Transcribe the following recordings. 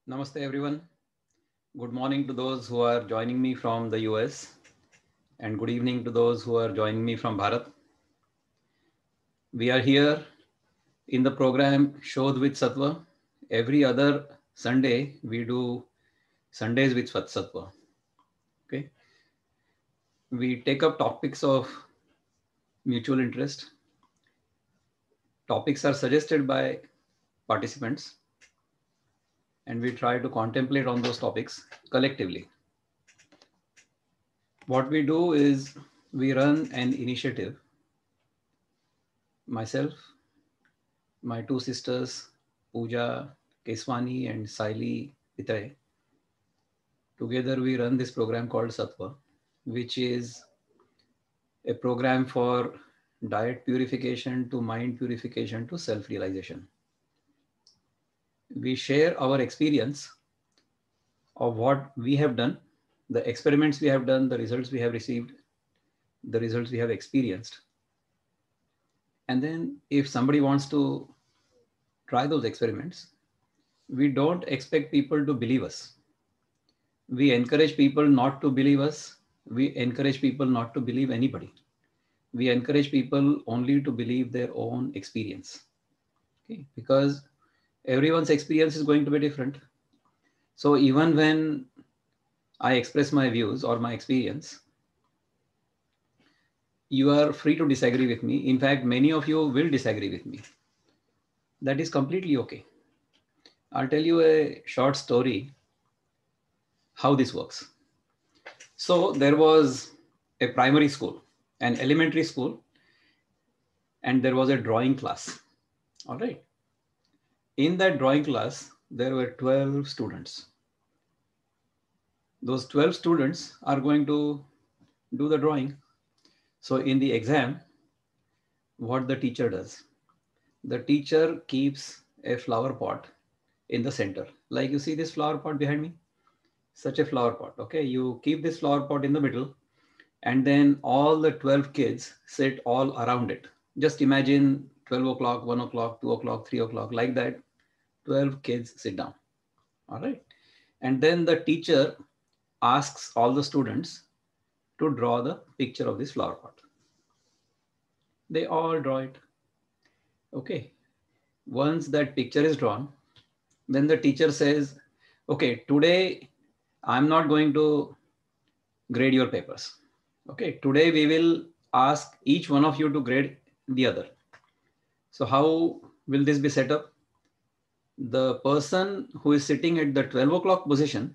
Namaste, everyone. Good morning to those who are joining me from the US, and good evening to those who are joining me from Bharat. We are here in the program Shodh with Sattva. Every other Sunday, we do Sundays with Sattva. Okay. We take up topics of mutual interest. Topics are suggested by participants, and we try to contemplate on those topics collectively. What we do is we run an initiative. Myself, my two sisters, Pooja Keswani and Saili Pitare, together we run this program called Sattva, which is a program for diet purification to mind purification to self-realization. We share our experience of what we have done, the experiments we have done, the results we have received, the results we have experienced. And then if somebody wants to try those experiments, we don't expect people to believe us. We encourage people not to believe us. We encourage people not to believe anybody. We encourage people only to believe their own experience. Okay? Because everyone's experience is going to be different. So even when I express my views or my experience, you are free to disagree with me. In fact, many of you will disagree with me. That is completely okay. I'll tell you a short story how this works. So there was a primary school, an elementary school, and there was a drawing class. All right. In that drawing class, there were 12 students. Those 12 students are going to do the drawing. So in the exam, what the teacher does, the teacher keeps a flower pot in the center. Like you see this flower pot behind me, such a flower pot. Okay. You keep this flower pot in the middle, and then all the 12 kids sit all around it. Just imagine 12 o'clock, 1 o'clock, 2 o'clock, 3 o'clock, like that. 12 kids sit down. All right. And then the teacher asks all the students to draw the picture of this flower pot. They all draw it. Okay. Once that picture is drawn, then the teacher says, okay, today I'm not going to grade your papers. Okay. Today we will ask each one of you to grade the other. So how will this be set up? The person who is sitting at the 12 o'clock position,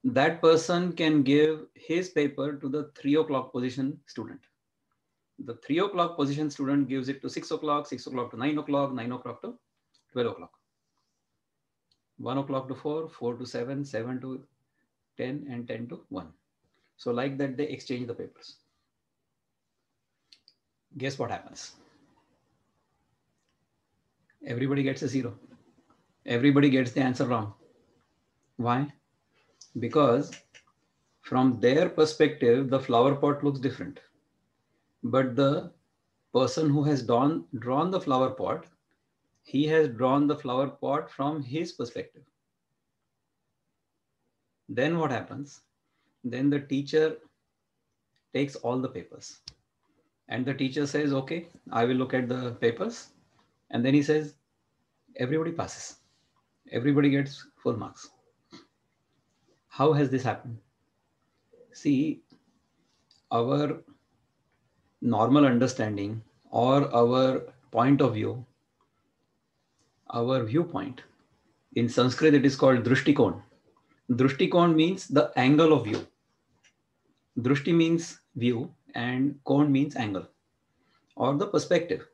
that person can give his paper to the 3 o'clock position student. The 3 o'clock position student gives it to 6 o'clock to 9 o'clock, 9 o'clock to 12 o'clock. 1 o'clock to 4, 4 to 7, 7 to 10, and 10 to 1. So like that, they exchange the papers. Guess what happens? Everybody gets a 0. Everybody gets the answer wrong. Why? Because from their perspective, the flower pot looks different. But the person who has drawn the flower pot, he has drawn the flower pot from his perspective. Then what happens? Then the teacher takes all the papers. And the teacher says, okay, I will look at the papers. And then he says, everybody passes. Everybody gets full marks. How has this happened? See, our normal understanding or our point of view, our viewpoint, in Sanskrit it is called drishtikon. Drishtikon means the angle of view. Drishti means view and kon means angle or the perspective.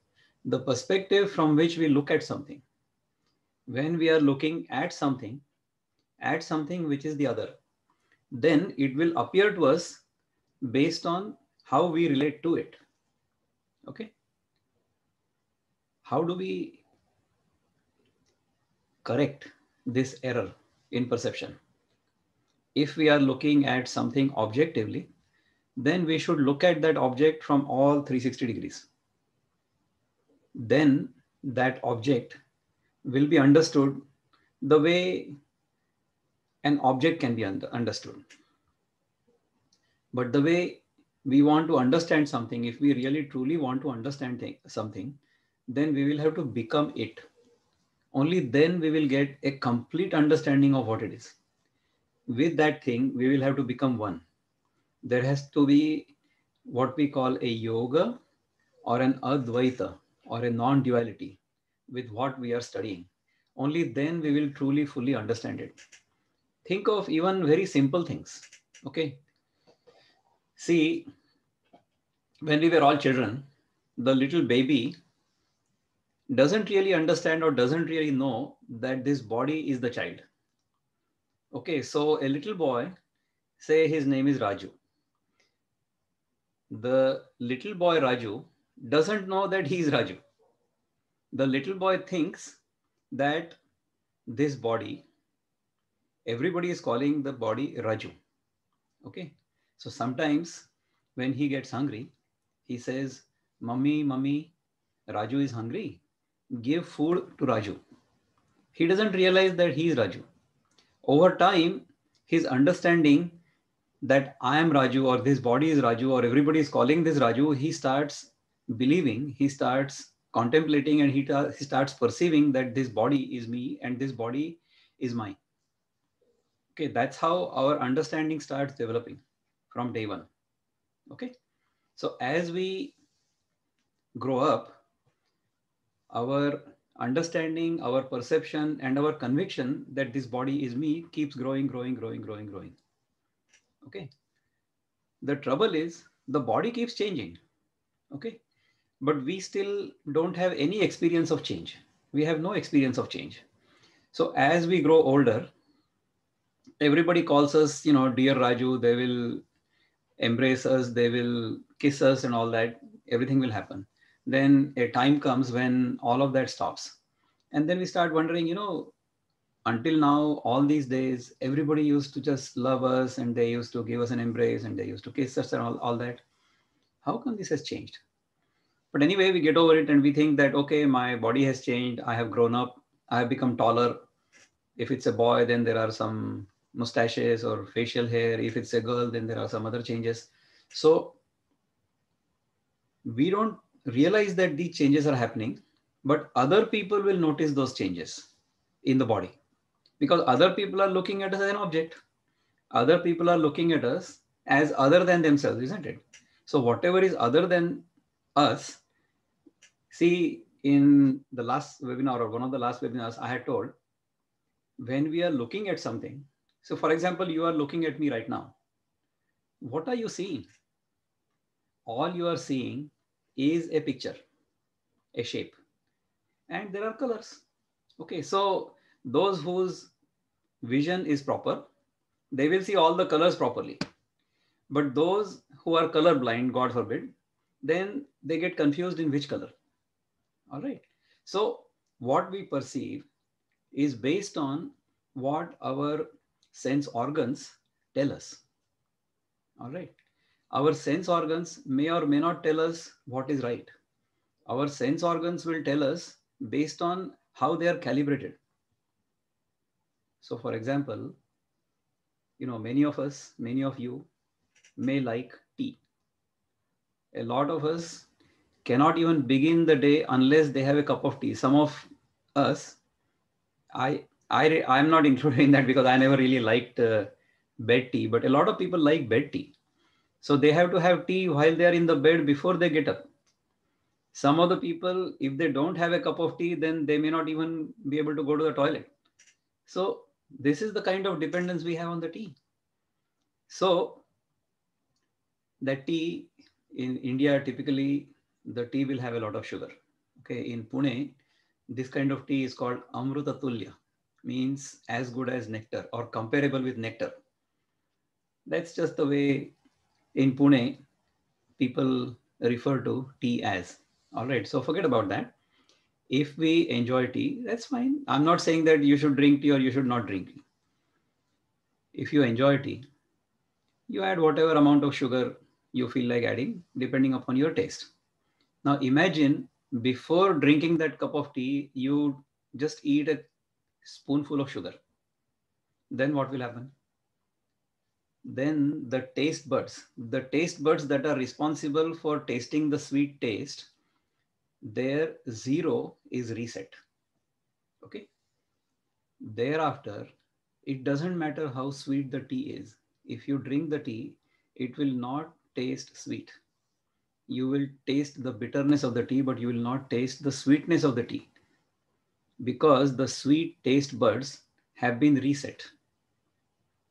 The perspective from which we look at something. When we are looking at something which is the other, then it will appear to us based on how we relate to it. Okay. How do we correct this error in perception? If we are looking at something objectively, then we should look at that object from all 360 degrees. Then that object will be understood the way an object can be understood. But the way we want to understand something, if we really truly want to understand something, then we will have to become it. Only then we will get a complete understanding of what it is. With that thing, we will have to become one. There has to be what we call a yoga or an advaita or a non-duality with what we are studying. Only then we will truly fully understand it. Think of even very simple things. Okay. See, when we were all children, the little baby doesn't really understand or doesn't really know that this body is the child. Okay, so a little boy, say his name is Raju. The little boy Raju doesn't know that he is Raju. The little boy thinks that this body, everybody is calling the body Raju. Okay, so sometimes when he gets hungry, he says, Mummy, Mummy, Raju is hungry. Give food to Raju. He doesn't realize that he is Raju. Over time, his understanding that I am Raju or this body is Raju or everybody is calling this Raju, he starts believing, he starts contemplating, and he starts perceiving that this body is me and this body is mine. Okay, that's how our understanding starts developing from day one. Okay, so as we grow up, our understanding, our perception, and our conviction that this body is me keeps growing, growing, growing, growing, growing. Okay. The trouble is the body keeps changing. Okay. But we still don't have any experience of change. We have no experience of change. So as we grow older, everybody calls us, dear Raju. They will embrace us, they will kiss us, and all that. Everything will happen. Then a time comes when all of that stops. And then we start wondering, until now, all these days, everybody used to just love us and they used to give us an embrace and they used to kiss us and all that. How come this has changed? But anyway, we get over it and we think that, okay, my body has changed. I have grown up. I have become taller. If it's a boy, then there are some mustaches or facial hair. If it's a girl, then there are some other changes. So we don't realize that these changes are happening, but other people will notice those changes in the body because other people are looking at us as an object. Other people are looking at us as other than themselves, isn't it? So whatever is other than us, see, in the last webinar or one of the last webinars, I had told when we are looking at something. So for example, you are looking at me right now. What are you seeing? All you are seeing is a picture, a shape, and there are colors. Okay, so those whose vision is proper, they will see all the colors properly. But those who are colorblind, God forbid, then they get confused in which color. All right. So what we perceive is based on what our sense organs tell us. All right. Our sense organs may or may not tell us what is right. Our sense organs will tell us based on how they are calibrated. So for example, many of us, many of you may like tea. A lot of us cannot even begin the day unless they have a cup of tea. Some of us, I'm not included in that because I never really liked bed tea, but a lot of people like bed tea. So they have to have tea while they are in the bed before they get up. Some of the people, if they don't have a cup of tea, then they may not even be able to go to the toilet. So this is the kind of dependence we have on the tea. So the tea in India, typically the tea will have a lot of sugar. Okay, in Pune, this kind of tea is called Amruta Tulya, means as good as nectar or comparable with nectar. That's just the way in Pune people refer to tea as. All right, so forget about that. If we enjoy tea, that's fine. I'm not saying that you should drink tea or you should not drink tea. If you enjoy tea, you add whatever amount of sugar you feel like adding, depending upon your taste. Now imagine before drinking that cup of tea, you just eat a spoonful of sugar. then what will happen? Then the taste buds that are responsible for tasting the sweet taste, their zero is reset. Okay. Thereafter, it doesn't matter how sweet the tea is. If you drink the tea, it will not taste sweet. You will taste the bitterness of the tea, but you will not taste the sweetness of the tea because the sweet taste buds have been reset.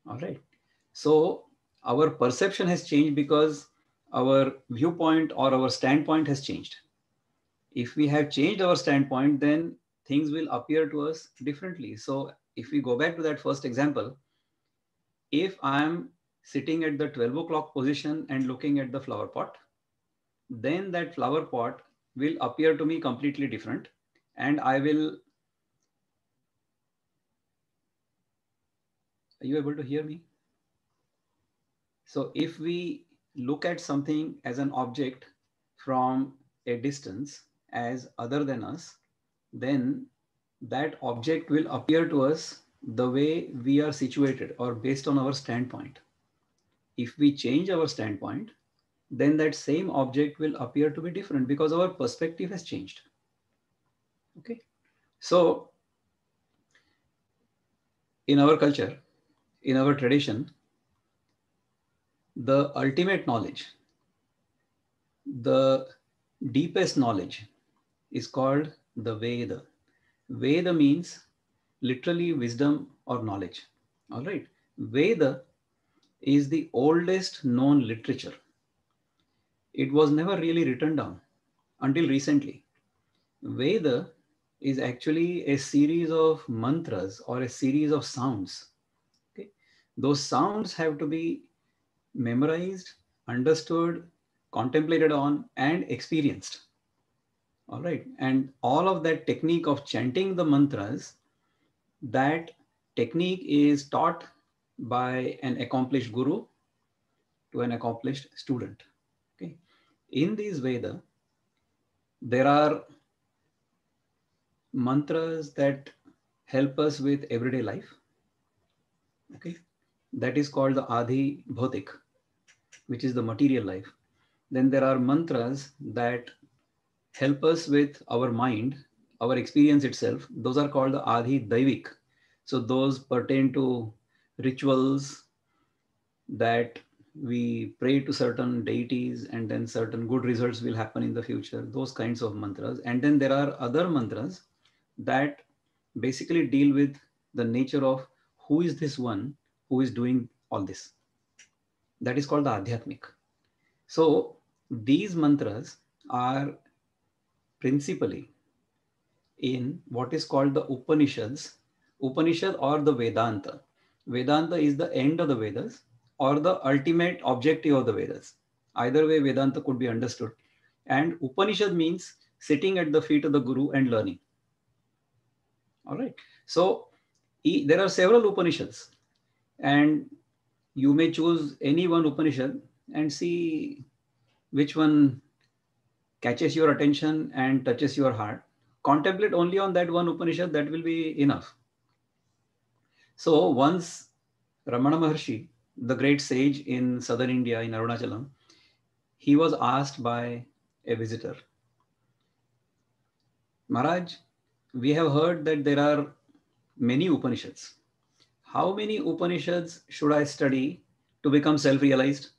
All right. So our perception has changed because our viewpoint or our standpoint has changed. If we have changed our standpoint, then things will appear to us differently. So if we go back to that first example, if I'm sitting at the 12 o'clock position and looking at the flower pot, then that flower pot will appear to me completely different. And I will, are you able to hear me? So if we look at something as an object from a distance as other than us, then that object will appear to us the way we are situated or based on our standpoint. If we change our standpoint, then that same object will appear to be different because our perspective has changed. Okay. So in our culture, in our tradition, the ultimate knowledge, the deepest knowledge is called the Veda. Veda means literally wisdom or knowledge. All right. Veda is the oldest known literature. It was never really written down until recently. Veda is actually a series of mantras or a series of sounds. Okay. Those sounds have to be memorized, understood, contemplated on, and experienced. All right. And all of that technique of chanting the mantras, that technique is taught by an accomplished guru to an accomplished student. Okay. In these Veda, there are mantras that help us with everyday life. Okay. That is called the Adi Bhautik, which is the material life. Then there are mantras that help us with our mind, our experience itself. Those are called the Adi Daivik. So those pertain to rituals that we pray to certain deities and then certain good results will happen in the future, those kinds of mantras. And then there are other mantras that basically deal with the nature of who is this one who is doing all this. That is called the Adhyatmik. So these mantras are principally in what is called the Upanishads, Upanishad or the Vedanta. Vedanta is the end of the Vedas or the ultimate objective of the Vedas. Either way, Vedanta could be understood. And Upanishad means sitting at the feet of the Guru and learning. All right. So there are several Upanishads, and you may choose any one Upanishad and see which one catches your attention and touches your heart. Contemplate only on that one Upanishad, that will be enough. So once Ramana Maharshi, the great sage in southern India, in Arunachalam, he was asked by a visitor, Maharaj, we have heard that there are many Upanishads. How many Upanishads should I study to become self-realized?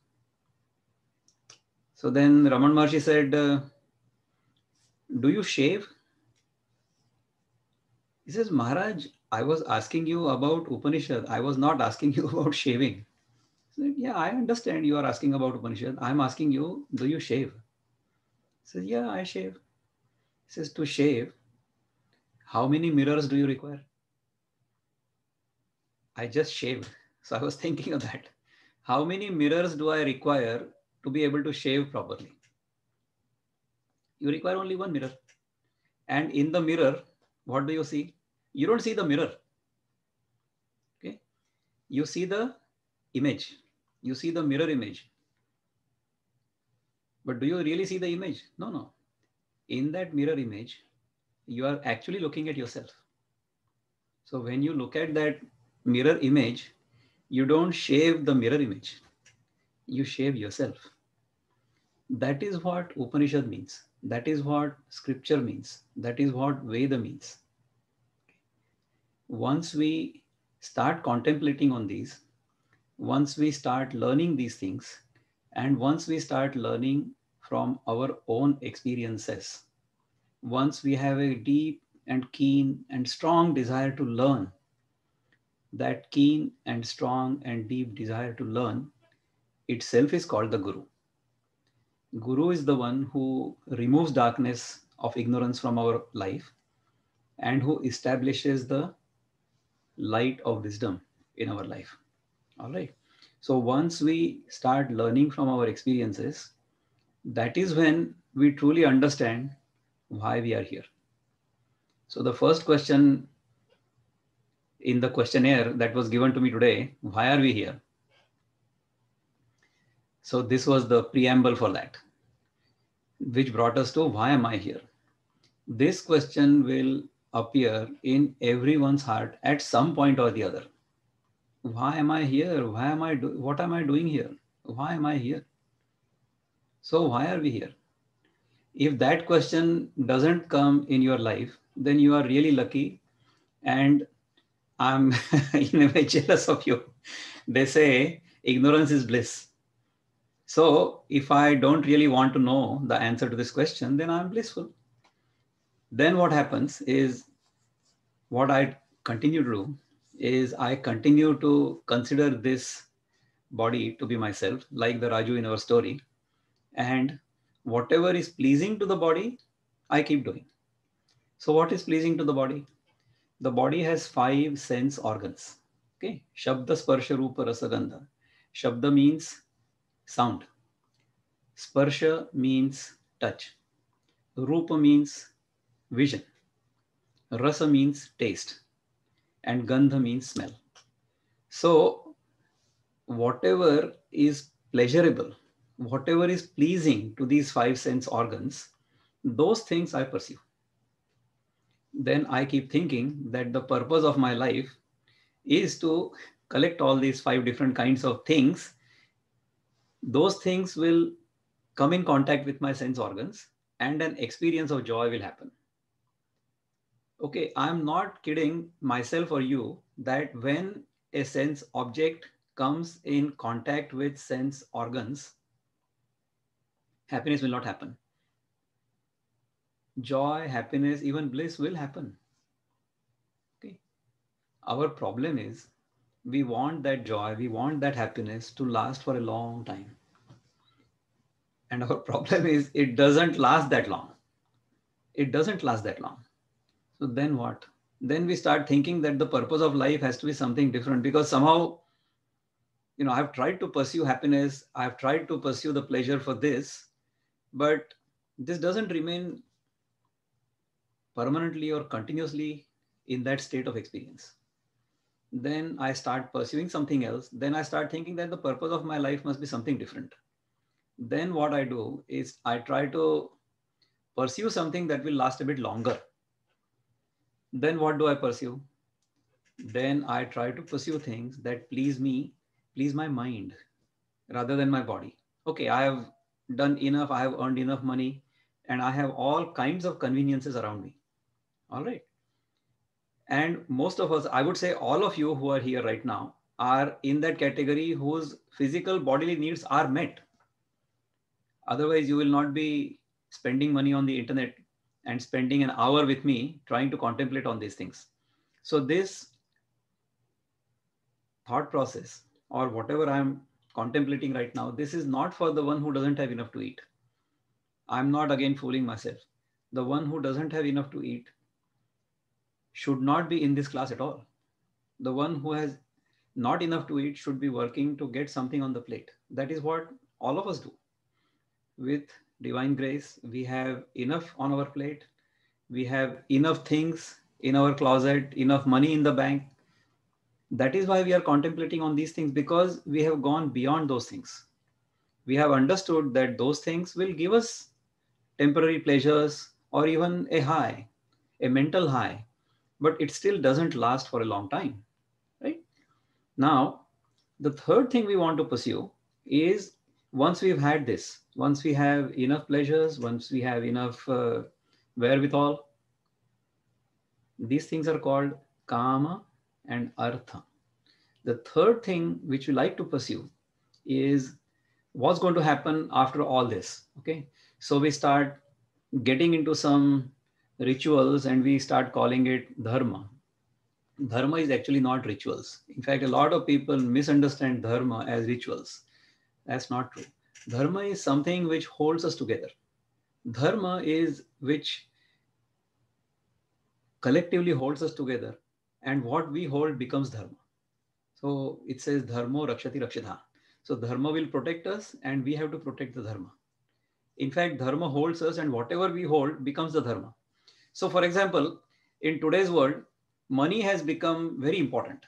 So then Ramana Maharshi said, do you shave? He says, Maharaj, I was asking you about Upanishad. I was not asking you about shaving. So, yeah, I understand you are asking about Upanishad. I'm asking you, do you shave? He says, yeah, I shave. He says, to shave, how many mirrors do you require? I just shaved. So I was thinking of that. How many mirrors do I require to be able to shave properly? You require only one mirror. And in the mirror, what do you see? You don't see the mirror. Okay. You see the image. You see the mirror image. But do you really see the image? No, no. In that mirror image, you are actually looking at yourself. So when you look at that mirror image, you don't shave the mirror image, you shave yourself. That is what Upanishad means. That is what scripture means. That is what Veda means. Once we start contemplating on these, once we start learning these things, and once we start learning from our own experiences, once we have a deep and keen and strong desire to learn, that keen and strong and deep desire to learn itself is called the Guru. Guru is the one who removes darkness of ignorance from our life and who establishes the light of wisdom in our life. All right. So once we start learning from our experiences, that is when we truly understand why we are here. So the first question in the questionnaire that was given to me today, why are we here? So this was the preamble for that, which brought us to why am I here? This question will appear in everyone's heart at some point or the other. Why am I here? What am I doing here? Why am I here? So why are we here? If that question doesn't come in your life, then you are really lucky. And I'm in a way jealous of you. They say ignorance is bliss. So if I don't really want to know the answer to this question, then I'm blissful. Then what happens is, what I continue to do is I continue to consider this body to be myself, like the Raju in our story. And whatever is pleasing to the body, I keep doing. So what is pleasing to the body? The body has 5 sense organs. Okay. Shabda, Sparsha, Rupa, Rasa, Gandha. Shabda means sound. Sparsha means touch. Rupa means vision. Rasa means taste. And Gandha means smell. So whatever is pleasurable, whatever is pleasing to these 5 sense organs, those things I pursue. Then I keep thinking that the purpose of my life is to collect all these 5 different kinds of things. Those things will come in contact with my sense organs and an experience of joy will happen. Okay, I'm not kidding myself or you that when a sense object comes in contact with sense organs, happiness will not happen. Joy, happiness, even bliss will happen. Okay. Our problem is we want that joy, we want that happiness to last for a long time. And our problem is it doesn't last that long. It doesn't last that long. So then what? Then we start thinking that the purpose of life has to be something different because somehow, I've tried to pursue happiness, I've tried to pursue the pleasure for this, but this doesn't remain permanently or continuously in that state of experience. Then I start pursuing something else. Then I start thinking that the purpose of my life must be something different. Then what I do is I try to pursue something that will last a bit longer. Then what do I pursue? Then I try to pursue things that please me, please my mind rather than my body. Okay, I have done enough, I have earned enough money, and I have all kinds of conveniences around me. All right. And most of us, I would say all of you who are here right now, are in that category whose physical bodily needs are met. Otherwise, you will not be spending money on the internet and spending an hour with me trying to contemplate on these things. So this thought process or whatever I'm contemplating right now, this is not for the one who doesn't have enough to eat. I'm not again fooling myself. The one who doesn't have enough to eat should not be in this class at all. The one who has not enough to eat should be working to get something on the plate. That is what all of us do. With divine grace, we have enough on our plate. We have enough things in our closet, enough money in the bank. That is why we are contemplating on these things, because we have gone beyond those things. We have understood that those things will give us temporary pleasures or even a high, a mental high, but it still doesn't last for a long time, right? Now, the third thing we want to pursue is, once we've had this, once we have enough pleasures, once we have enough wherewithal, these things are called kama and artha. The third thing which we like to pursue is what's going to happen after all this. Okay. So we start getting into some rituals and we start calling it dharma. Dharma is actually not rituals. In fact, a lot of people misunderstand dharma as rituals. That's not true. Dharma is something which holds us together. Dharma is which collectively holds us together, and what we hold becomes dharma. So it says dharmo rakshati rakshitha. So dharma will protect us and we have to protect the dharma. In fact, dharma holds us and whatever we hold becomes the dharma. So for example, in today's world, money has become very important.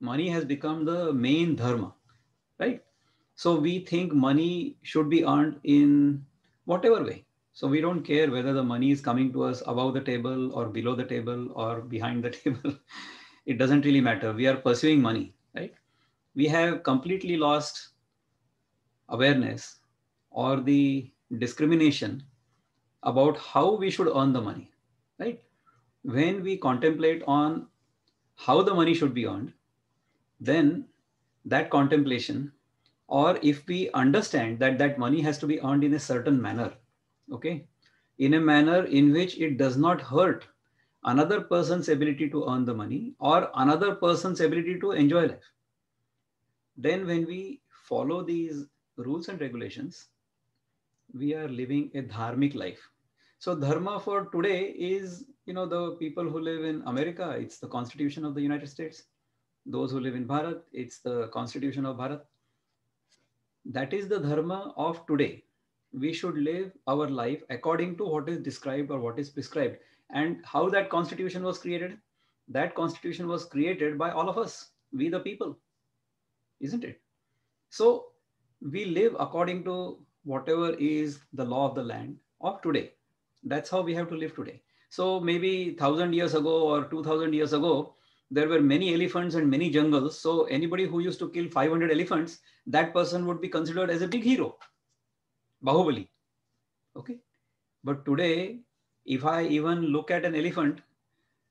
Money has become the main dharma, right? So we think money should be earned in whatever way. So we don't care whether the money is coming to us above the table or below the table or behind the table. It doesn't really matter. We are pursuing money, right? We have completely lost awareness or the discrimination about how we should earn the money, right? When we contemplate on how the money should be earned, then that contemplation, or if we understand that that money has to be earned in a certain manner, okay, in a manner in which it does not hurt another person's ability to earn the money or another person's ability to enjoy life, then when we follow these rules and regulations, we are living a dharmic life. So dharma for today is, the people who live in America, it's the Constitution of the United States. Those who live in Bharat, it's the Constitution of Bharat. That is the dharma of today. We should live our life according to what is described or what is prescribed. And how that constitution was created? That constitution was created by all of us, we the people, isn't it? So we live according to whatever is the law of the land of today. That's how we have to live today. So maybe 1,000 years ago or 2,000 years ago, there were many elephants and many jungles. So anybody who used to kill 500 elephants, that person would be considered as a big hero, Bahubali. Okay. But today, if I even look at an elephant,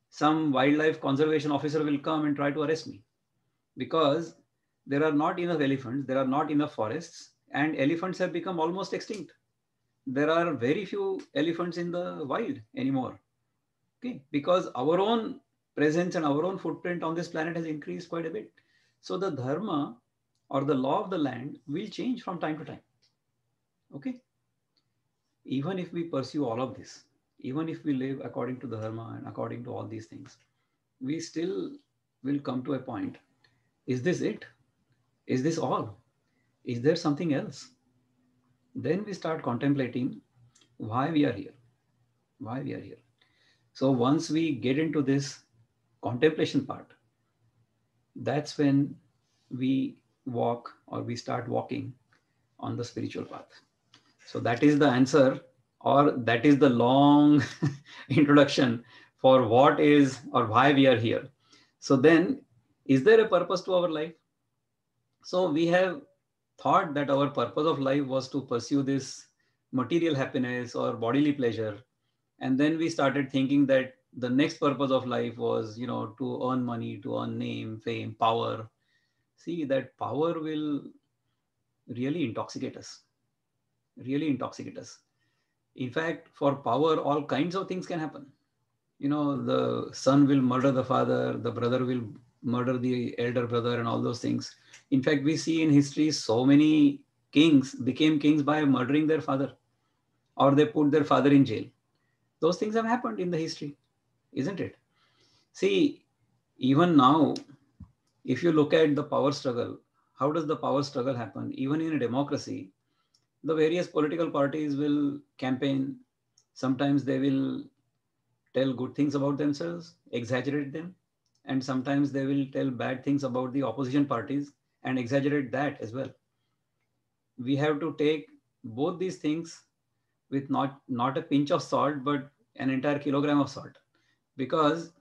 some wildlife conservation officer will come and try to arrest me, because there are not enough elephants, there are not enough forests, and elephants have become almost extinct. There are very few elephants in the wild anymore. Okay, because our own presence and our own footprint on this planet has increased quite a bit. So the dharma or the law of the land will change from time to time. Okay, even if we pursue all of this, even if we live according to the dharma and according to all these things, we still will come to a point. Is this it? Is this all? Is there something else? Then we start contemplating why we are here. Why we are here. So once we get into this contemplation part, that's when we walk or we start walking on the spiritual path. So that is the answer, or that is the long introduction for what is or why we are here. So then, is there a purpose to our life? So we have thought that our purpose of life was to pursue this material happiness or bodily pleasure. And then we started thinking that the next purpose of life was, to earn money, to earn name, fame, power. See, that power will really intoxicate us, really intoxicate us. In fact, for power, all kinds of things can happen. The son will murder the father, the brother will murder the elder brother, and all those things. In fact, we see in history so many kings became kings by murdering their father, or they put their father in jail. Those things have happened in the history, isn't it? See, even now, if you look at the power struggle, how does the power struggle happen? Even in a democracy, the various political parties will campaign. Sometimes they will tell good things about themselves, exaggerate them, and sometimes they will tell bad things about the opposition parties and exaggerate that as well. We have to take both these things with not a pinch of salt, but an entire kilogram of salt, because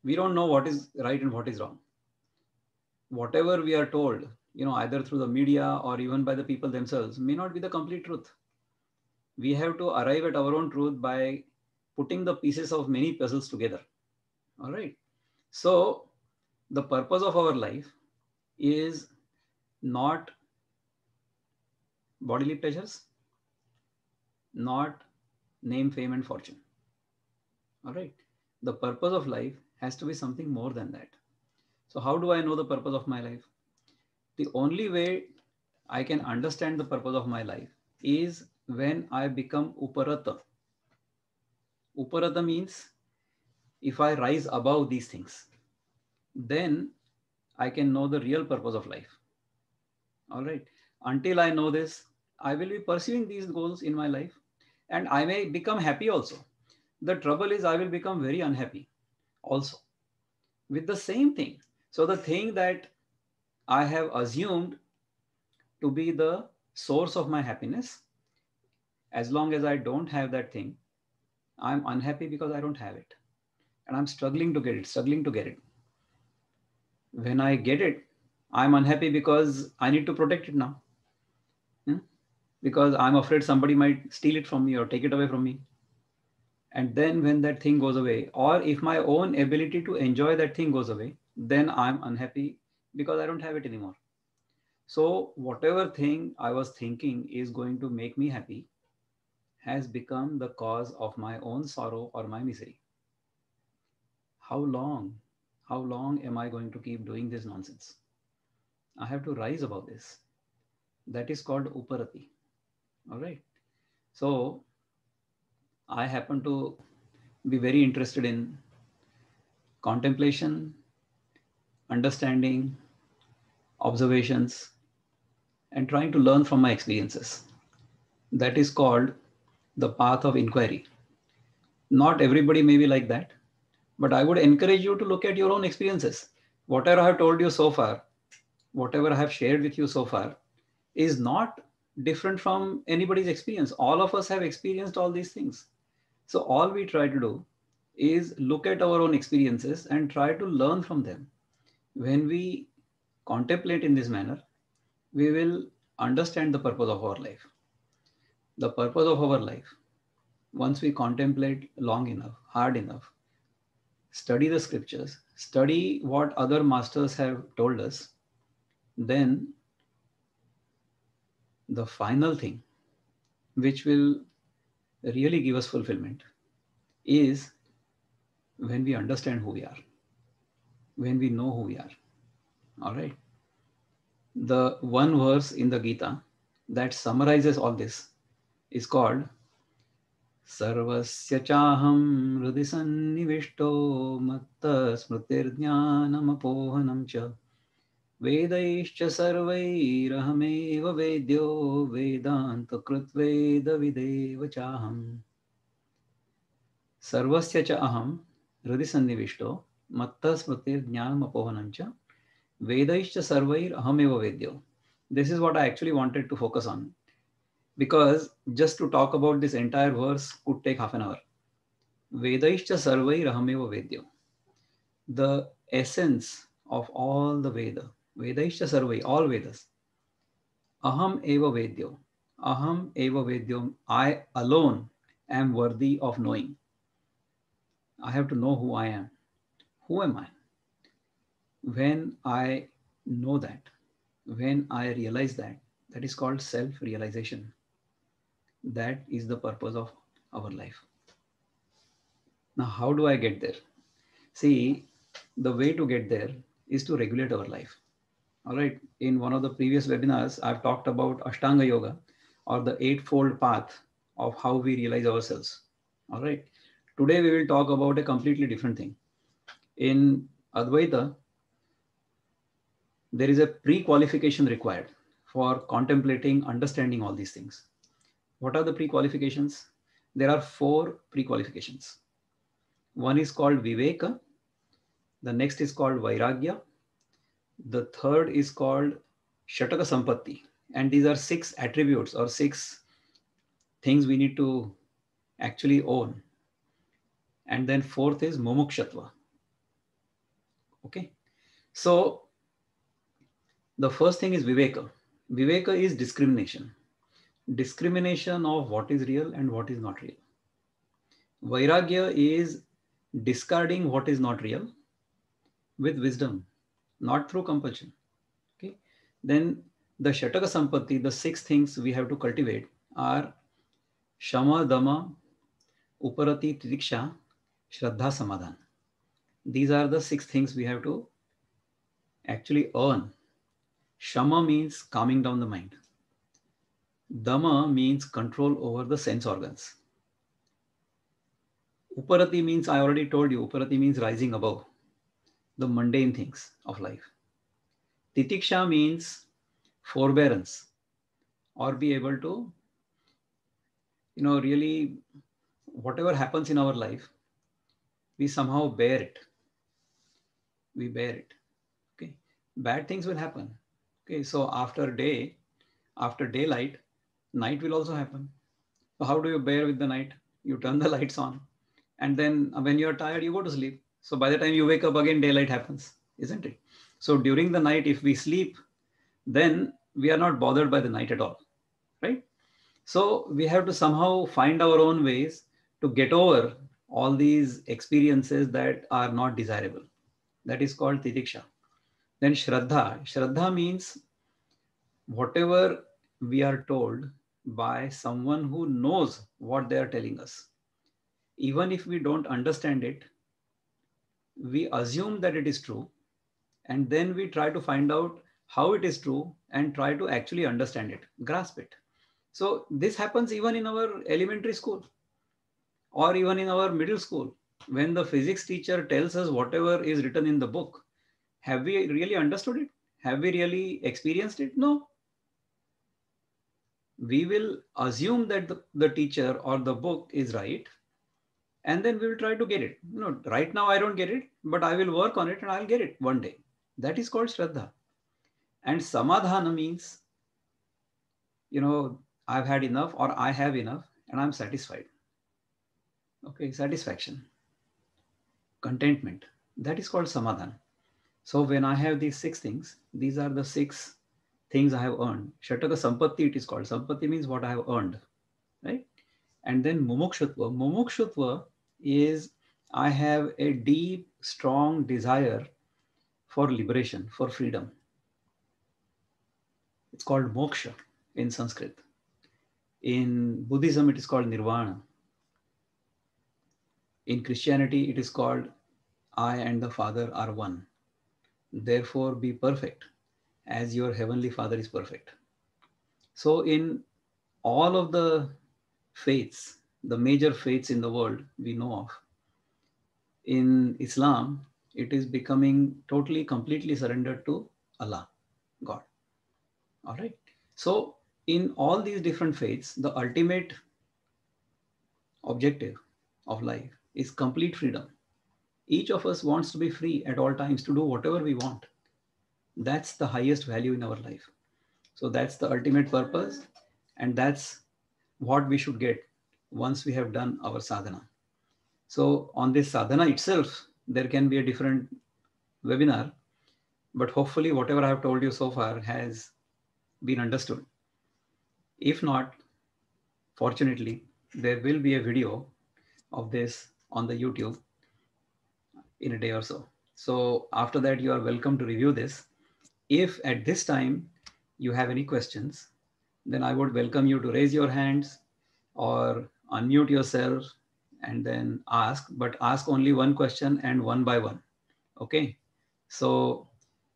we don't know what is right and what is wrong. whatever we are told, either through the media or even by the people themselves, may not be the complete truth. We have to arrive at our own truth by putting the pieces of many puzzles together. All right. So the purpose of our life is not bodily pleasures, not name, fame, and fortune. All right. The purpose of life has to be something more than that. So, how do I know the purpose of my life? The only way I can understand the purpose of my life is when I become Uparata. Uparata means if I rise above these things, then I can know the real purpose of life. All right. Until I know this, I will be pursuing these goals in my life and I may become happy also. The trouble is, I will become very unhappy also with the same thing. So, the thing that I have assumed to be the source of my happiness, as long as I don't have that thing, I'm unhappy because I don't have it. And I'm struggling to get it, struggling to get it. When I get it, I'm unhappy because I need to protect it now. Hmm? Because I'm afraid somebody might steal it from me or take it away from me. And then when that thing goes away, or if my own ability to enjoy that thing goes away, then I'm unhappy because I don't have it anymore. So whatever thing I was thinking is going to make me happy has become the cause of my own sorrow or my misery. How long? How long am I going to keep doing this nonsense? I have to rise above this. That is called Uparati. All right. So I happen to be very interested in contemplation, understanding, observations, and trying to learn from my experiences. That is called the path of inquiry. Not everybody may be like that, but I would encourage you to look at your own experiences. Whatever I have told you so far, whatever I have shared with you so far, is not different from anybody's experience. All of us have experienced all these things. So, all we try to do is look at our own experiences and try to learn from them. When we contemplate in this manner, we will understand the purpose of our life. The purpose of our life, once we contemplate long enough, hard enough, study the scriptures, study what other masters have told us, then the final thing which will really give us fulfillment is when we understand who we are, when we know who we are. All right. The one verse in the Gita that summarizes all this is called Sarvasya chaham hridhi sannivishto matta smritirjnanamapohanam cha Vedaishcha sarvairahamev vedyo vedanta kritveda videva chaham Sarvasya cha aham hridhi sannivishto matta smritirjnanamapohanam cha Vedaishcha sarvair ahameva vedyo. This is what I actually wanted to focus on because just to talk about this entire verse could take half an hour. Vedaishcha sarvair ahameva vedyo. The essence of all the Veda. Vedaishcha sarvai, all Vedas. Aham eva vedyo. Aham eva vedyo. I alone am worthy of knowing. I have to know who I am. Who am I? When I know that, when I realize that, that is called self-realization. That is the purpose of our life. Now, how do I get there? See, the way to get there is to regulate our life. All right. In one of the previous webinars, I've talked about Ashtanga Yoga or the eightfold path of how we realize ourselves. All right. Today, we will talk about a completely different thing. In Advaita, there is a pre-qualification required for contemplating, understanding all these things. What are the pre-qualifications? There are 4 pre-qualifications. One is called Viveka. The next is called Vairagya. The third is called Shataka Sampatti. And these are 6 attributes or 6 things we need to actually own. And then fourth is Mumukshatva. Okay. So The first thing is Viveka. Viveka is discrimination. Discrimination of what is real and what is not real. Vairagya is discarding what is not real with wisdom, not through compulsion. Okay. Then the Shataka Sampatti, the six things we have to cultivate are Shama, Dama, Uparati, Titiksha, Shraddha, Samadhan. These are the six things we have to actually earn. Shama means calming down the mind. Dama means control over the sense organs. Uparati means, I already told you, Uparati means rising above the mundane things of life. Titiksha means forbearance, or be able to, really, whatever happens in our life, we somehow bear it. We bear it. Okay. Bad things will happen. Okay. So after daylight, night will also happen. So how do you bear with the night? You turn the lights on, and then when you're tired, you go to sleep. So by the time you wake up again, daylight happens, isn't it? So during the night, if we sleep, then we are not bothered by the night at all, right? So we have to somehow find our own ways to get over all these experiences that are not desirable. That is called titiksha. Then shraddha. Shraddha means whatever we are told by someone who knows what they are telling us. Even if we don't understand it, we assume that it is true, and then we try to find out how it is true and try to actually understand it, grasp it. So this happens even in our elementary school or even in our middle school. When the physics teacher tells us whatever is written in the book, have we really understood it? Have we really experienced it? No. We will assume that the teacher or the book is right, and then we will try to get it. Right now I don't get it, but I will work on it and I'll get it one day. That is called shraddha. And samadhana means, I've had enough, or I have enough and I'm satisfied. Okay, satisfaction, contentment. That is called samadhana. So when I have these six things, these are the six things I have earned. Shataka Sampatti, it is called. Sampatti means what I have earned, right? And then mumukshutva. Mumukshutva is I have a deep, strong desire for liberation, for freedom. It's called moksha in Sanskrit. In Buddhism, it is called nirvana. In Christianity, it is called I and the Father are one. Therefore, be perfect as your heavenly Father is perfect. So, in all of the faiths, the major faiths in the world we know of, in Islam, it is becoming totally, completely surrendered to Allah, God. All right. So, in all these different faiths, the ultimate objective of life is complete freedom. Each of us wants to be free at all times to do whatever we want. That's the highest value in our life. So that's the ultimate purpose, and that's what we should get once we have done our sadhana. So on this sadhana itself, there can be a different webinar, but hopefully whatever I have told you so far has been understood. If not, fortunately, there will be a video of this on the YouTube in a day or so. So after that, you are welcome to review this. If at this time you have any questions, then I would welcome you to raise your hands or unmute yourself and then ask, but ask only one question and one by one. Okay. So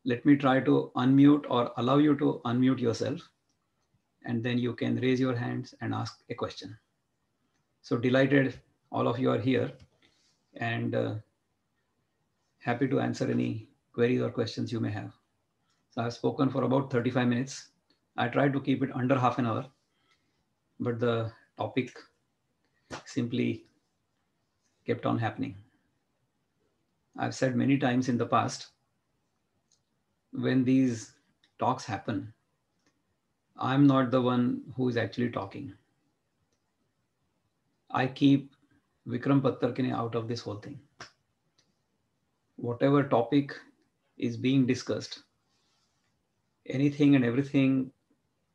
let me try to unmute or allow you to unmute yourself, and then you can raise your hands and ask a question. So delighted all of you are here, and happy to answer any queries or questions you may have. So I've spoken for about 35 minutes. I tried to keep it under half an hour, but the topic simply kept on happening. I've said many times in the past, when these talks happen, I'm not the one who is actually talking. I keep Vikram Pattarkane out of this whole thing. Whatever topic is being discussed, anything and everything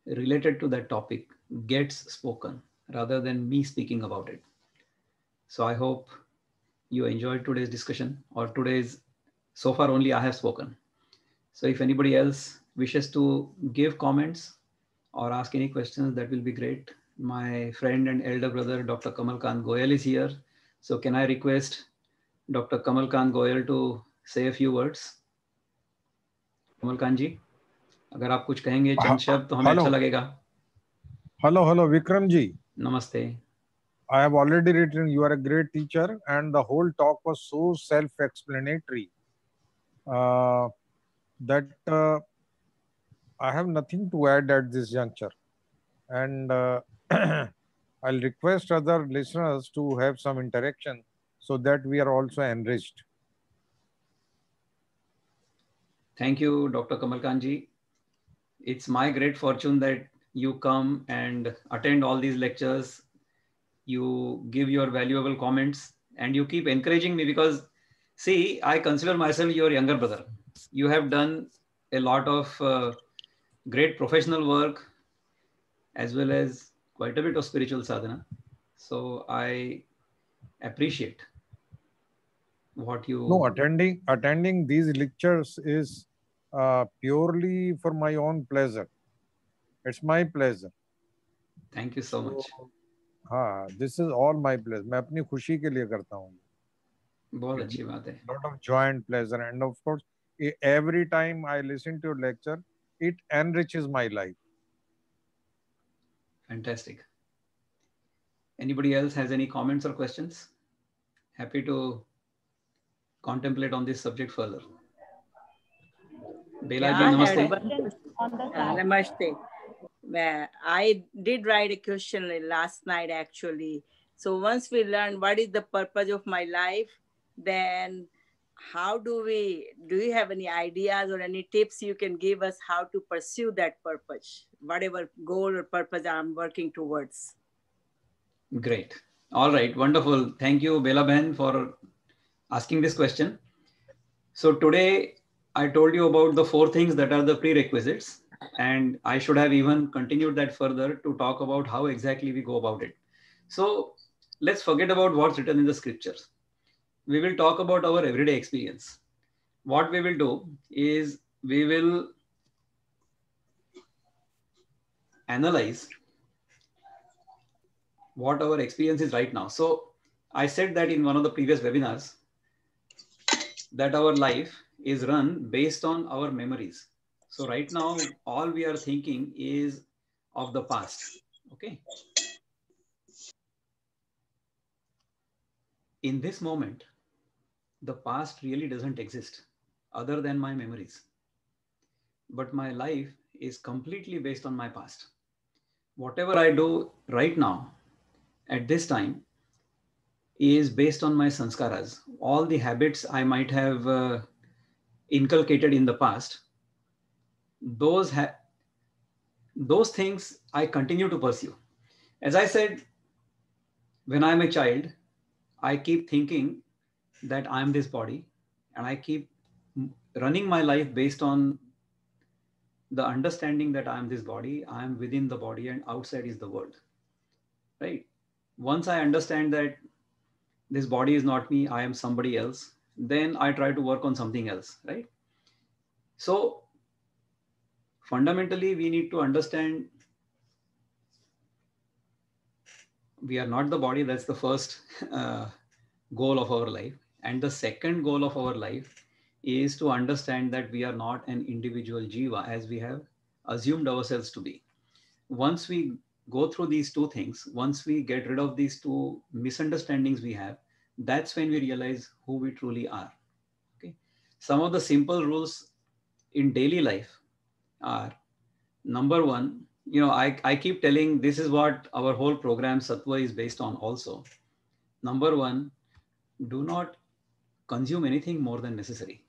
related to that topic gets spoken rather than me speaking about it. So I hope you enjoyed today's discussion, or today's, so far only I have spoken. So if anybody else wishes to give comments or ask any questions, that will be great. My friend and elder brother, Dr. Kamal Kant Goyal is here. So can I request Dr. Kamal Kant Goyal to say a few words? Kamal Kant ji, अगर आप कुछ कहेंगे चंद शब्द तो हमें अच्छा Hello, लगेगा. hello, Vikram ji. Namaste. I have already written. You are a great teacher, and the whole talk was so self-explanatory that I have nothing to add at this juncture. And I'll request other listeners to have some interaction so that we are also enriched. Thank you, Dr. Kamal Kant ji. It's my great fortune that you come and attend all these lectures. You give your valuable comments and you keep encouraging me, because see, I consider myself your younger brother. You have done a lot of great professional work as well as quite a bit of spiritual sadhana. So I appreciate what No, you. attending these lectures is purely for my own pleasure. It's my pleasure. Thank you so So, much. हाँ, this is all my pleasure. मैं अपनी खुशी के लिए करता हूँ. बहुत It अच्छी gives बात है. a lot of joy and pleasure, and of course, every time I listen to your lecture, it enriches my life. Fantastic. Anybody else has any comments or questions? Happy to contemplate on this subject further. Bela Yeah, ji, I had namaste. one question on the Namaste. I did write a question last night actually. So once we learn what is the purpose of my life, then how do you have any ideas or any tips you can give us how to pursue that purpose, whatever goal or purpose I'm working towards? Great. All right. Wonderful. Thank you, Bela Ben, for asking this question. So today I told you about the 4 things that are the prerequisites, and I should have even continued that further to talk about how exactly we go about it. So let's forget about what's written in the scriptures. We will talk about our everyday experience. What we will do is we will analyze what our experience is right now. So I said that in one of the previous webinars that our life is run based on our memories. So right now, all we are thinking is of the past. Okay. In this moment, the past really doesn't exist other than my memories. But my life is completely based on my past. Whatever I do right now at this time is based on my sanskaras. All the habits I might have inculcated in the past, those those things I continue to pursue. As I said, when I'm a child, I keep thinking that I'm this body, and I keep running my life based on the understanding that I'm this body, I'm within the body, and outside is the world. Right? Once I understand that this body is not me, I am somebody else, then I try to work on something else. Right? So fundamentally, we need to understand we are not the body. That's the first goal of our life. And the second goal of our life is to understand that we are not an individual jiva as we have assumed ourselves to be. Once we go through these 2 things, once we get rid of these 2 misunderstandings we have, that's when we realize who we truly are. Okay. Some of the simple rules in daily life are: number one, I keep telling this is what our whole program Sattva is based on also. Number one, do not consume anything more than necessary.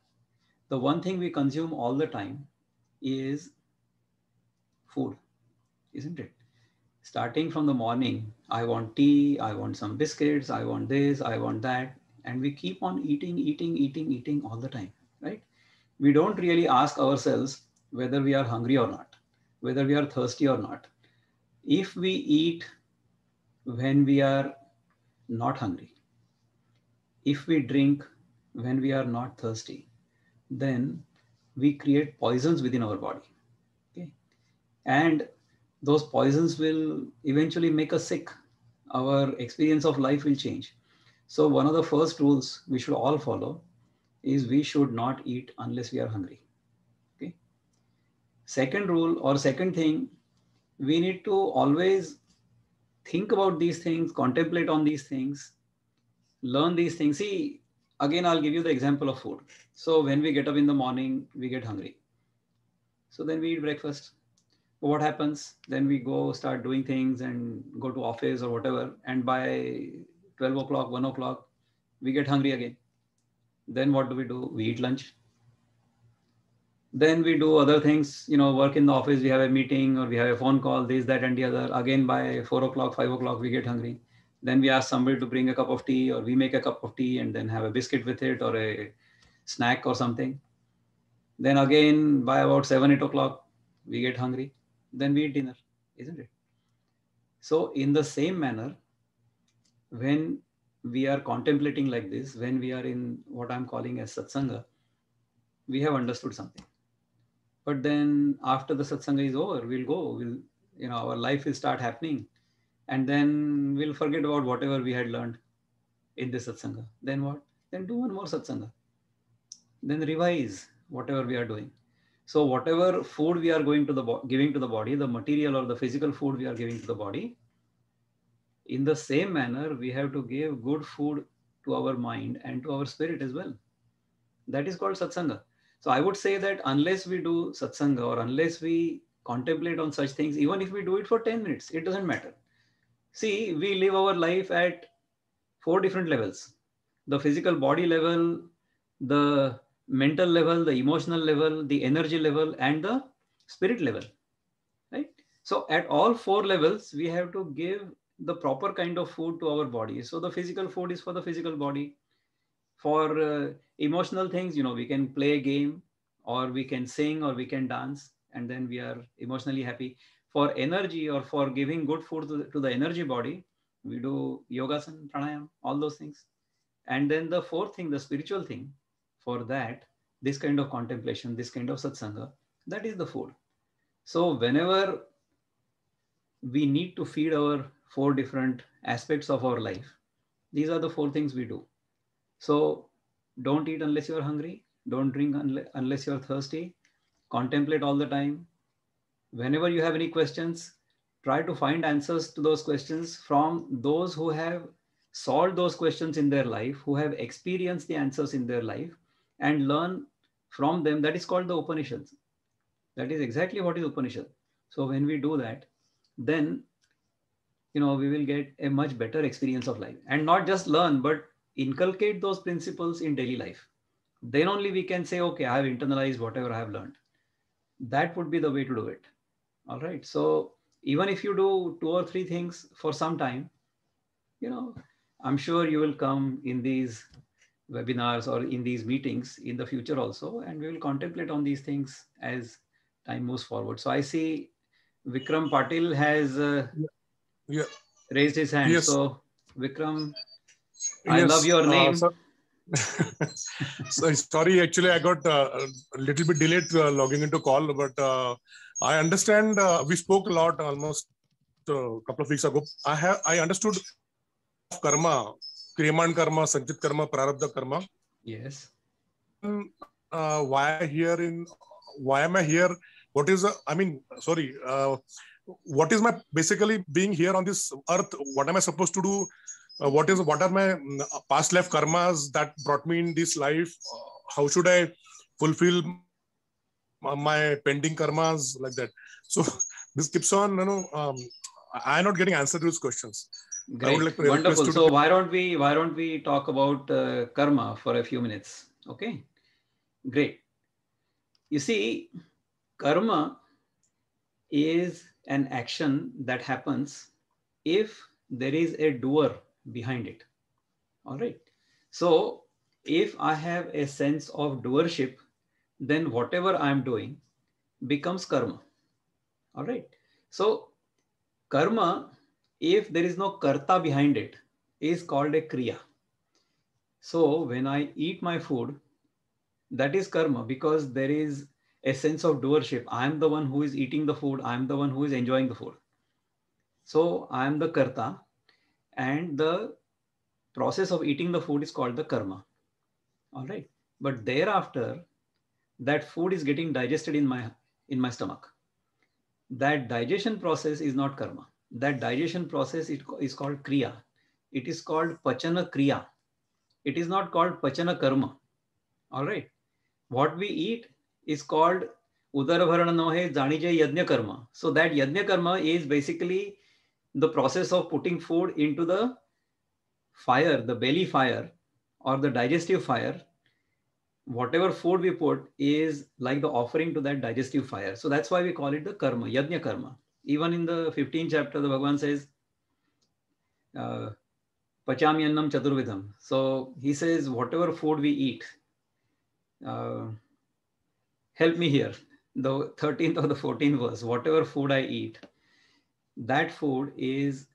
The one thing we consume all the time is food, isn't it? Starting from the morning, I want tea, I want some biscuits, I want this, I want that. And we keep on eating all the time, right? We don't really ask ourselves, whether we are hungry or not, whether we are thirsty or not. If we eat when we are not hungry, if we drink when we are not thirsty, then we create poisons within our body. Okay? And those poisons will eventually make us sick. Our experience of life will change. So one of the first rules we should all follow is we should not eat unless we are hungry. Okay. Second rule or second thing, we need to always think about these things, contemplate on these things, learn these things. See, again, I'll give you the example of food. So when we get up in the morning, we get hungry. So then we eat breakfast. What happens? Then we go start doing things and go to office or whatever. And by 12 o'clock, 1 o'clock, we get hungry again. Then what do? We eat lunch. Then we do other things, work in the office, we have a meeting or we have a phone call, this, that, and the other. Again, by 4 o'clock, 5 o'clock, we get hungry. Then we ask somebody to bring a cup of tea, or we make a cup of tea and then have a biscuit with it or a snack or something. Then again, by about 7, 8 o'clock, we get hungry. Then we eat dinner, isn't it? So in the same manner, when we are contemplating like this, when we are in what I'm calling as satsanga, we have understood something. But then after the satsanga is over, our life will start happening. And then we'll forget about whatever we had learned in this satsanga. Then what? Then do one more satsanga. Then revise whatever we are doing. So whatever food we are giving to the body, the material or the physical food we are giving to the body, in the same manner, we have to give good food to our mind and to our spirit as well. That is called satsanga. So I would say that unless we do satsanga or unless we contemplate on such things, even if we do it for 10 minutes, it doesn't matter. See, we live our life at 4 different levels: the physical body level, the mental level, the emotional level, the energy level, and the spirit level, right? So at all 4 levels, we have to give the proper kind of food to our body. So the physical food is for the physical body. For emotional things, we can play a game or we can sing or we can dance, and then we are emotionally happy. For energy or for giving good food to the energy body, we do yogasana, pranayam, all those things. And then the fourth thing, the spiritual thing, for that, this kind of contemplation, this kind of satsanga, that is the food. So whenever we need to feed our 4 different aspects of our life, these are the 4 things we do. So don't eat unless you're hungry. Don't drink unless you're thirsty. Contemplate all the time. Whenever you have any questions, try to find answers to those questions from those who have solved those questions in their life, who have experienced the answers in their life, and learn from them. That is called the Upanishads. That is exactly what is Upanishad. So when we do that, then we will get a much better experience of life. And not just learn, but inculcate those principles in daily life. Then only we can say, okay, I have internalized whatever I have learned. That would be the way to do it. All right. So even if you do 2 or 3 things for some time, I'm sure you will come in these webinars or in these meetings in the future also, and we will contemplate on these things as time moves forward. So I see Vikram Patil has raised his hand. Yes. So Vikram, I love your name. Sorry, actually, I got a little bit delayed logging into call, but I understand we spoke a lot almost a couple of weeks ago. I understood karma, Kriyaman karma, Sanchit karma, Prarabdha karma. Yes. Why am I here? What is what is my basically being here on this earth? What am I supposed to do? What are my past life karmas that brought me in this life? How should I fulfill my pending karmas, like that? So this keeps on, I'm not getting answer to these questions. Great, wonderful. So why don't we talk about karma for a few minutes? Okay, great. You see, karma is an action that happens if there is a doer behind it. All right. So if I have a sense of doership, then whatever I'm doing, becomes karma. All right. So karma, if there is no karta behind it, is called a kriya. So when I eat my food, that is karma, because there is a sense of doership. I am the one who is eating the food. I am the one who is enjoying the food. So I am the karta, and the process of eating the food is called the karma. All right. But thereafter, that food is getting digested in my stomach. That digestion process is not karma. That digestion process is called kriya. It is called pachana kriya. It is not called pachana karma. All right. What we eat is called udarabharana nohe janije yajna karma. So that yajna karma is basically the process of putting food into the fire, the belly fire or the digestive fire. Whatever food we put is like the offering to that digestive fire. So that's why we call it the karma, yajna karma. Even in the 15th chapter, the Bhagavan says, Pachamyannam chaturvidham. So he says, whatever food we eat, help me here, the 13th or the 14th verse, whatever food I eat, that food is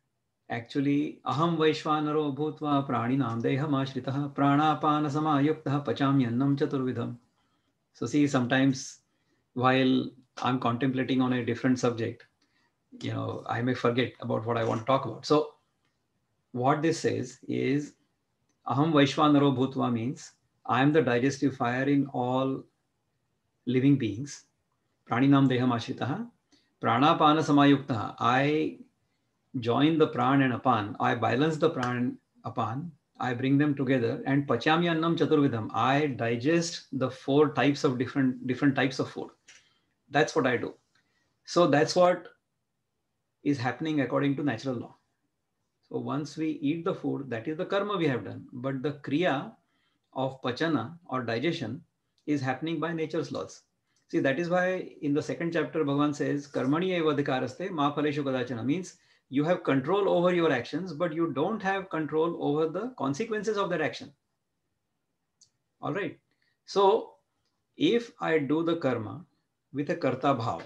actually aham vaishvanaro bhutva praninam deham ashritah pranapana samayuktah pachamyannam chaturvidham. So see, sometimes while I'm contemplating on a different subject, I may forget about what I want to talk about. So what this says is aham vaishvanaro bhutva means I am the digestive fire in all living beings. Praninam deham ashritah pranapana samayuktah. I join the pran and apan. I balance the pran and apan. I bring them together, and pachamyannam chaturvidham. I digest the four types of different types of food. That's what I do. So that's what is happening according to natural law. So once we eat the food, that is the karma we have done. But the kriya of pachana or digestion is happening by nature's laws. See, that is why in the second chapter, Bhagavan says, Karmani eva adhikaraste ma phaleshu kadachana, means you have control over your actions, but you don't have control over the consequences of that action. All right. So if I do the karma with a karta bhav,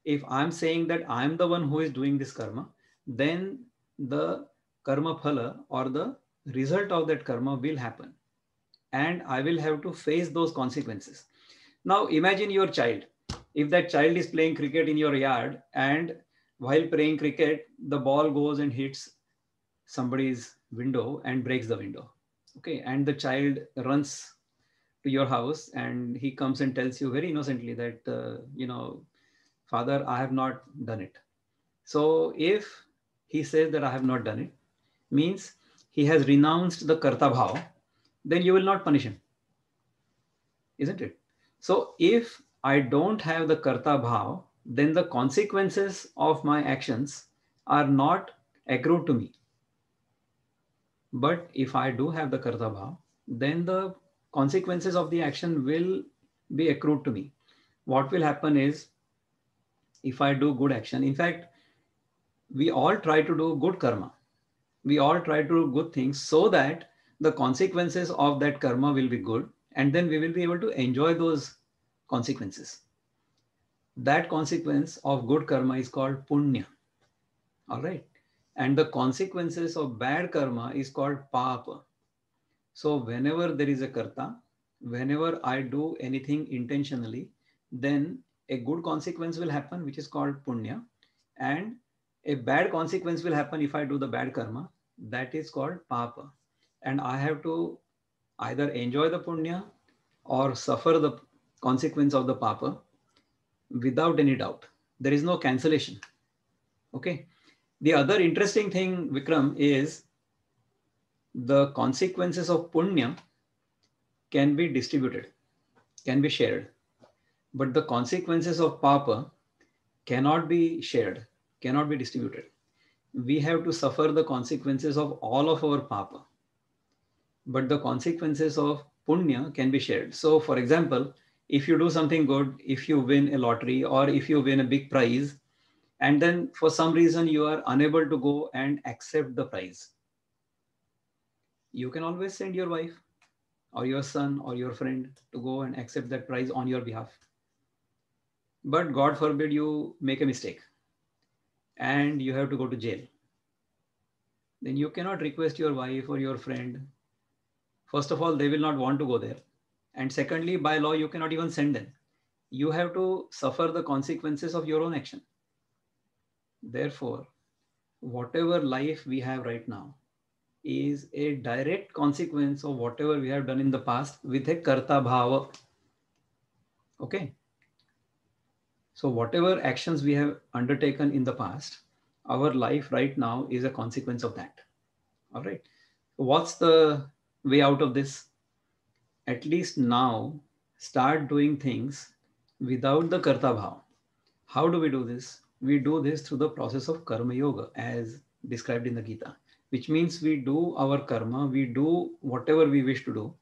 if I'm saying that I'm the one who is doing this karma, then the karma phala or the result of that karma will happen. And I will have to face those consequences. Now imagine your child. If that child is playing cricket in your yard, and while playing cricket, the ball goes and hits somebody's window and breaks the window. Okay. And the child runs to your house and he comes and tells you very innocently that, Father, I have not done it. So if he says that I have not done it, means he has renounced the karta bhav, then you will not punish him. Isn't it? So if I don't have the karta bhav, then the consequences of my actions are not accrued to me. But if I do have the karta bhav, then the consequences of the action will be accrued to me. What will happen is, if I do good action, in fact, we all try to do good karma. We all try to do good things so that the consequences of that karma will be good, and then we will be able to enjoy those consequences. That consequence of good karma is called punya. All right. And the consequences of bad karma is called papa. So whenever there is a karta, whenever I do anything intentionally, then a good consequence will happen, which is called punya. And a bad consequence will happen if I do the bad karma, that is called papa. And I have to either enjoy the punya or suffer the consequence of the papa without any doubt. There is no cancellation. Okay. The other interesting thing, Vikram, is the consequences of punya can be distributed, can be shared. But the consequences of papa cannot be shared, cannot be distributed. We have to suffer the consequences of all of our papa. But the consequences of punya can be shared. So for example, if you do something good, if you win a lottery or if you win a big prize, and then for some reason you are unable to go and accept the prize, you can always send your wife or your son or your friend to go and accept that prize on your behalf. But God forbid you make a mistake and you have to go to jail. Then you cannot request your wife or your friend. First of all, they will not want to go there. And secondly, by law, you cannot even send them. You have to suffer the consequences of your own action. Therefore, whatever life we have right now is a direct consequence of whatever we have done in the past with a karta bhava. Okay. So whatever actions we have undertaken in the past, our life right now is a consequence of that. All right. What's the way out of this? At least now, start doing things without the karta bhava. How do we do this? We do this through the process of karma yoga as described in the Gita, which means we do our karma, we do whatever we wish to do,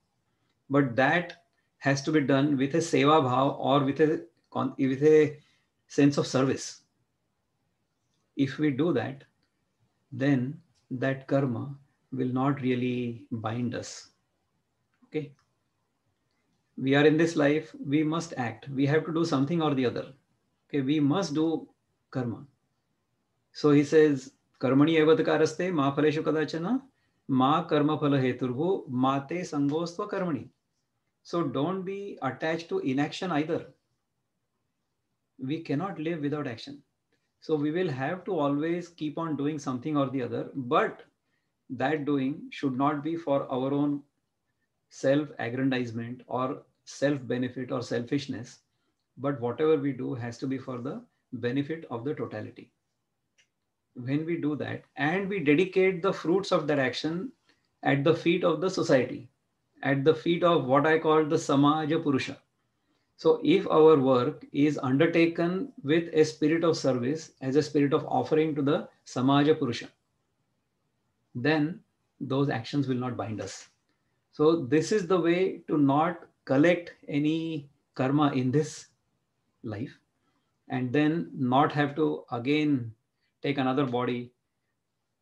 but that has to be done with a seva bhav or with a sense of service. If we do that, then that karma will not really bind us. Okay. We are in this life, we must act. We have to do something or the other. Okay, we must do karma. So he says, Karmani evatakaaraste ma phaleshu kadachana ma karma phala heturvu mate sangostva karmani. So don't be attached to inaction either. We cannot live without action. So we will have to always keep on doing something or the other, but that doing should not be for our own self-aggrandizement or self-benefit or selfishness, but whatever we do has to be for the benefit of the totality. When we do that and we dedicate the fruits of that action at the feet of the society, at the feet of what I call the Samaja Purusha. So if our work is undertaken with a spirit of service, as a spirit of offering to the Samaja Purusha, then those actions will not bind us. So this is the way to not collect any karma in this life and then not have to again take another body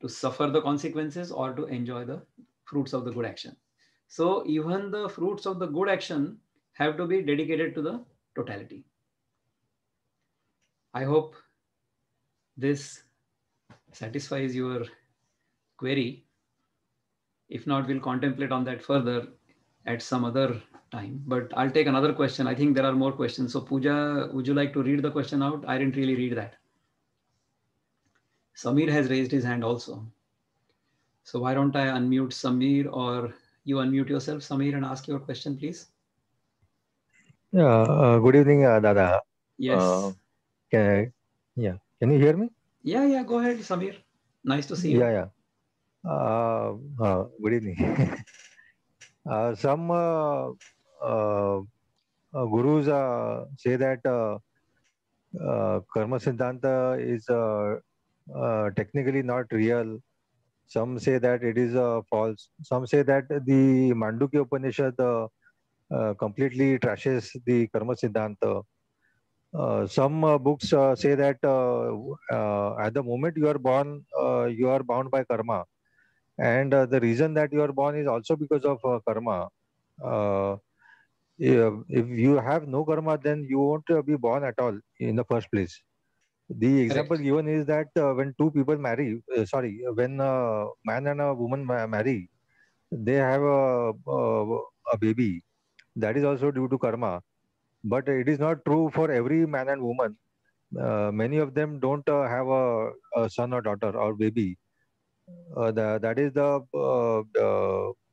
to suffer the consequences or to enjoy the fruits of the good action. So even the fruits of the good action have to be dedicated to the totality. I hope this satisfies your query. If not, we'll contemplate on that further at some other time. But I'll take another question. I think there are more questions. So Pooja, would you like to read the question out? I didn't really read that. Samir has raised his hand also. So why don't I unmute Samir, or you unmute yourself, Samir, and ask your question, please? Yeah, good evening, Dada. Yes. Can you hear me? Yeah, go ahead, Samir. Nice to see you. Yeah. Good evening. Some gurus say that Karma Siddhanta is technically not real. Some say that it is false. Some say that the Mandukya Upanishad completely trashes the Karma Siddhanta. Some books say that at the moment you are born, you are bound by karma, and the reason that you are born is also because of karma. If you have no karma, then you won't be born at all in the first place. The example Correct. given is that when two people marry, when a man and a woman marry, they have a baby. That is also due to karma. But it is not true for every man and woman. Many of them don't have a son or daughter or baby. That is the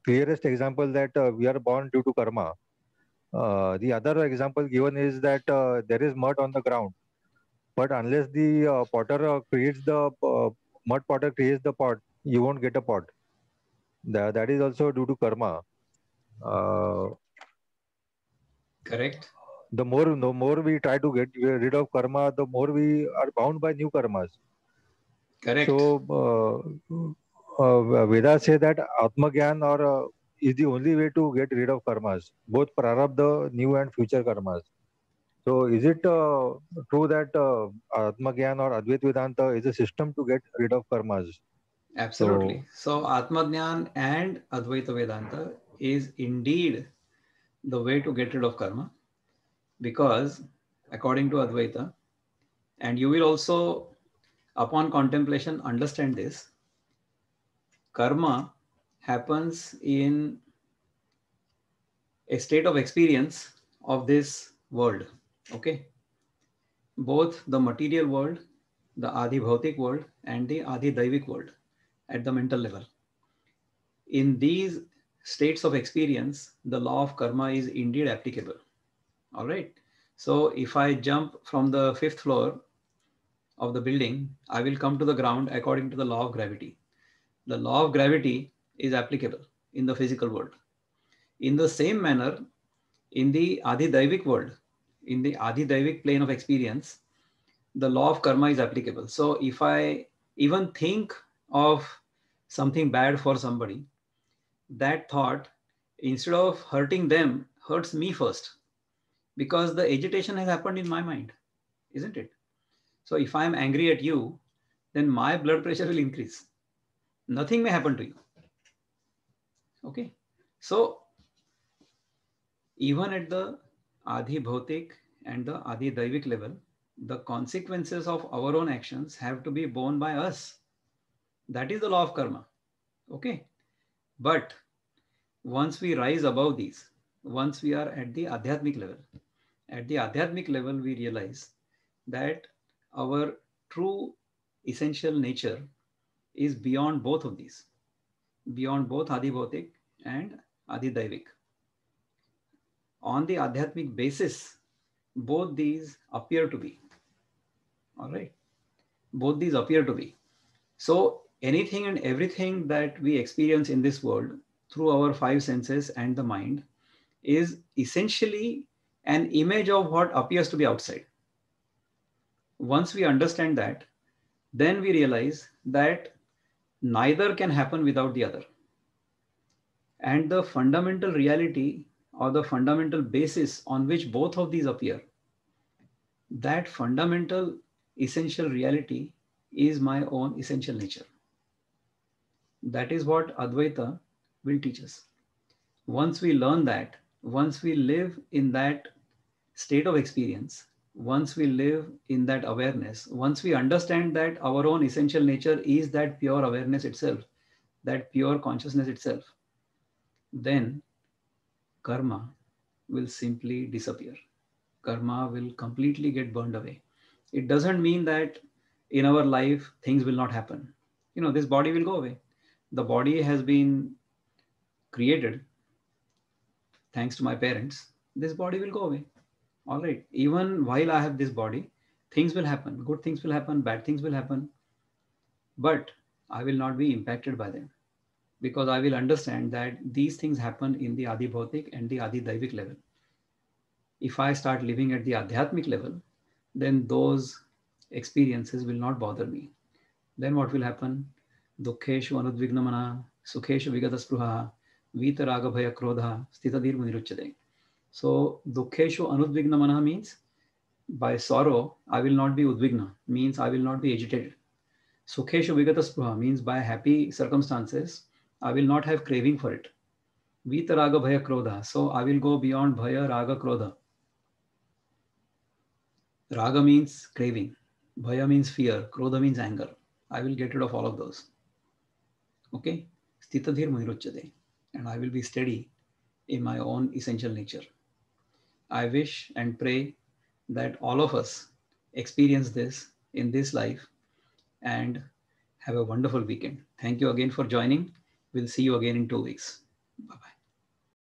clearest example that we are born due to karma. The other example given is that there is mud on the ground, but unless the potter creates the mud potter creates the pot, you won't get a pot. That is also due to karma. Correct. The more we try to get rid of karma, the more we are bound by new karmas. Correct. So Vedas say that Atmagyan or is the only way to get rid of karmas, both prarabdha, new and future karmas. So is it true that Atmagyan or Advaita Vedanta is a system to get rid of karmas? Absolutely. So Atmajnan and Advaita Vedanta is indeed the way to get rid of karma, because according to Advaita. And you will also, upon contemplation, understand this. Karma happens in a state of experience of this world. Okay. Both the material world, the Adi Bhautik world, and the Adi Daivik world at the mental level. In these states of experience, the law of karma is indeed applicable. All right. So if I jump from the 5th floor of the building, I will come to the ground according to the law of gravity. The law of gravity is applicable in the physical world. In the same manner, in the Adi Daivik world, in the Adi Daivik plane of experience, the law of karma is applicable. So if I even think of something bad for somebody, that thought, instead of hurting them, hurts me first, because the agitation has happened in my mind, isn't it? So if I'm angry at you, then my blood pressure will increase. Nothing may happen to you. Okay. So even at the Adi Bhautik and the Adi Daivik level, the consequences of our own actions have to be borne by us. That is the law of karma. Okay. But once we rise above these, once we are at the Adhyatmic level, we realize that our true essential nature is beyond both of these, beyond both Adi Bhautik and Adi Daivik. On the Adhyatmic basis, both these appear to be. All right. Both these appear to be. So anything and everything that we experience in this world through our 5 senses and the mind is essentially an image of what appears to be outside. Once we understand that, then we realize that neither can happen without the other. And the fundamental reality, or the fundamental basis on which both of these appear, that fundamental essential reality is my own essential nature. That is what Advaita will teach us. Once we learn that, once we live in that state of experience, once we live in that awareness, once we understand that our own essential nature is that pure awareness itself, that pure consciousness itself, then karma will simply disappear. Karma will completely get burned away. It doesn't mean that in our life things will not happen. This body will go away. The body has been created thanks to my parents. This body will go away. All right. Even while I have this body, things will happen. Good things will happen. Bad things will happen. But I will not be impacted by them, because I will understand that these things happen in the Adi Bhautik and the Adi Daivik level. If I start living at the Adhyatmic level, then those experiences will not bother me. Then what will happen? Dukkheshu anudvignamana, sukheshu vigataspruha, vitaraga bhaya krodha, stitadir muniruchyate. So dukkheshu anudvignamana means by sorrow, I will not be udvigna, means I will not be agitated. Sukheshu vigataspruha means by happy circumstances, I will not have craving for it. Vitaraga bhaya krodha, so I will go beyond bhaya, raga, krodha. Raga means craving, bhaya means fear, krodha means anger. I will get rid of all of those. Okay? Stitadhir muniruchyate. And I will be steady in my own essential nature. I wish and pray that all of us experience this in this life and have a wonderful weekend. Thank you again for joining. We'll see you again in 2 weeks. Bye-bye.